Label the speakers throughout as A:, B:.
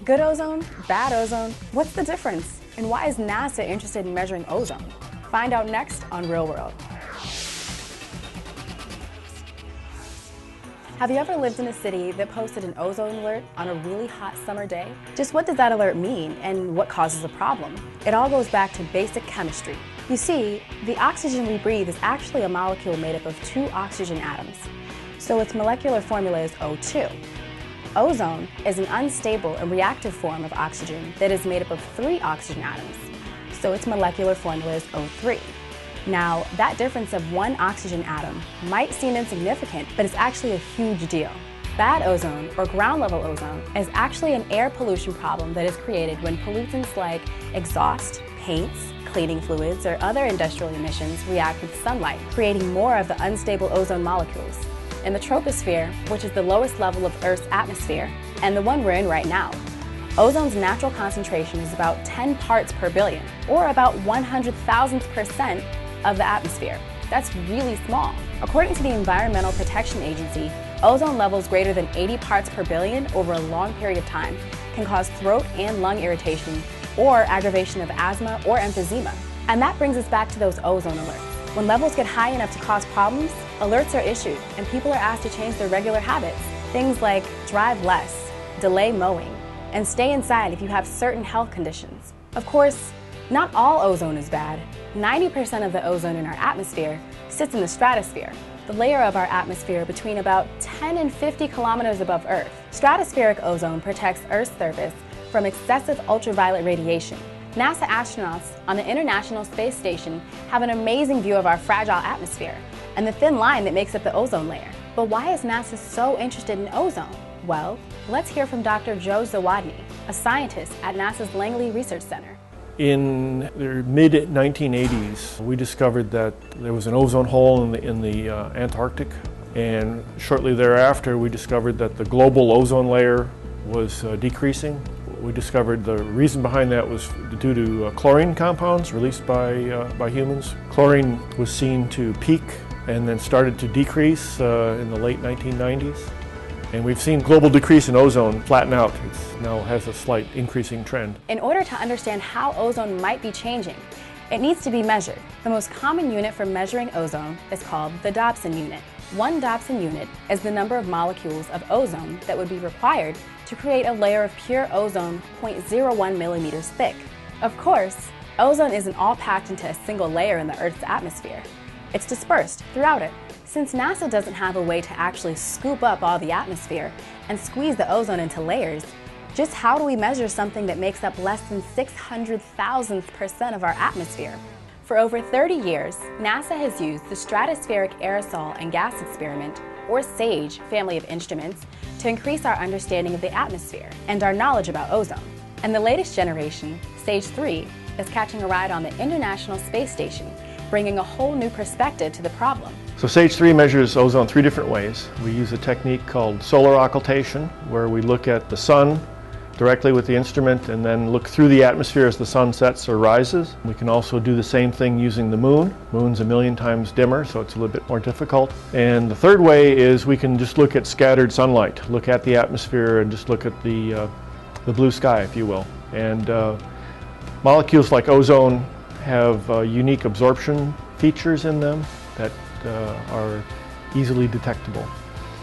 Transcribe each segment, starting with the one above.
A: Good ozone? Bad ozone? What's the difference? And why is NASA interested in measuring ozone? Find out next on Real World. Have you ever lived in a city that posted an ozone alert on a really hot summer day? Just what does that alert mean and what causes the problem? It all goes back to basic chemistry. You see, the oxygen we breathe is actually a molecule made up of 2 oxygen atoms. So its molecular formula is O2. Ozone is an unstable and reactive form of oxygen that is made up of 3 oxygen atoms. So its molecular formula is O3. Now, that difference of 1 oxygen atom might seem insignificant, but it's actually a huge deal. Bad ozone, or ground-level ozone, is actually an air pollution problem that is created when pollutants like exhaust, paints, cleaning fluids, or other industrial emissions react with sunlight, creating more of the unstable ozone molecules. In the troposphere, which is the lowest level of Earth's atmosphere, and the one we're in right now, ozone's natural concentration is about 10 parts per billion, or about 100,000% of the atmosphere. That's really small. According to the Environmental Protection Agency, ozone levels greater than 80 parts per billion over a long period of time can cause throat and lung irritation or aggravation of asthma or emphysema. And that brings us back to those ozone alerts. When levels get high enough to cause problems, alerts are issued and people are asked to change their regular habits. Things like drive less, delay mowing, and stay inside if you have certain health conditions. Of course, not all ozone is bad. 90% of the ozone in our atmosphere sits in the stratosphere, the layer of our atmosphere between about 10 and 50 kilometers above Earth. Stratospheric ozone protects Earth's surface from excessive ultraviolet radiation. NASA astronauts on the International Space Station have an amazing view of our fragile atmosphere and the thin line that makes up the ozone layer. But why is NASA so interested in ozone? Well, let's hear from Dr. Joe Zawadny, a scientist at NASA's Langley Research Center.
B: In the mid-1980s, we discovered that there was an ozone hole in the Antarctic, and shortly thereafter we discovered that the global ozone layer was decreasing. We discovered the reason behind that was due to chlorine compounds released by humans. Chlorine was seen to peak and then started to decrease in the late 1990s. And we've seen global decrease in ozone flatten out. It now has a slight increasing trend.
A: In order to understand how ozone might be changing, it needs to be measured. The most common unit for measuring ozone is called the Dobson unit. 1 Dobson unit is the number of molecules of ozone that would be required to create a layer of pure ozone 0.01 millimeters thick. Of course, ozone isn't all packed into a single layer in the Earth's atmosphere. It's dispersed throughout it. Since NASA doesn't have a way to actually scoop up all the atmosphere and squeeze the ozone into layers, just how do we measure something that makes up less than 600,000% of our atmosphere? For over 30 years, NASA has used the Stratospheric Aerosol and Gas Experiment, or SAGE, family of instruments to increase our understanding of the atmosphere and our knowledge about ozone. And the latest generation, SAGE 3, is catching a ride on the International Space Station, bringing a whole new perspective to the problem.
B: So SAGE 3 measures ozone 3 different ways. We use a technique called solar occultation, where we look at the sun directly with the instrument and then look through the atmosphere as the sun sets or rises. We can also do the same thing using the moon. Moon's 1,000,000 times dimmer, so it's a little bit more difficult. And the third way is we can just look at scattered sunlight, look at the atmosphere and just look at the blue sky, if you will. And molecules like ozone have unique absorption features in them that are easily detectable.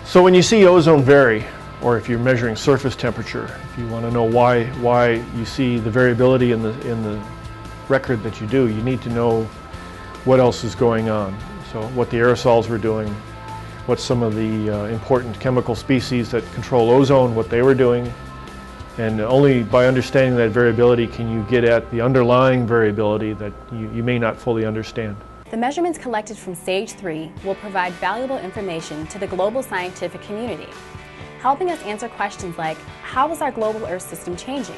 B: So when you see ozone vary, or if you're measuring surface temperature, if you want to know why you see the variability in the record that you do, you need to know what else is going on. So what the aerosols were doing, what some of the important chemical species that control ozone, what they were doing. And only by understanding that variability can you get at the underlying variability that you may not fully understand.
A: The measurements collected from SAGE 3 will provide valuable information to the global scientific community, helping us answer questions like, how is our global Earth system changing?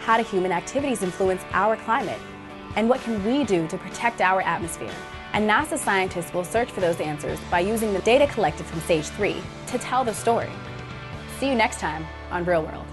A: How do human activities influence our climate? And what can we do to protect our atmosphere? And NASA scientists will search for those answers by using the data collected from SAGE 3 to tell the story. See you next time on Real World.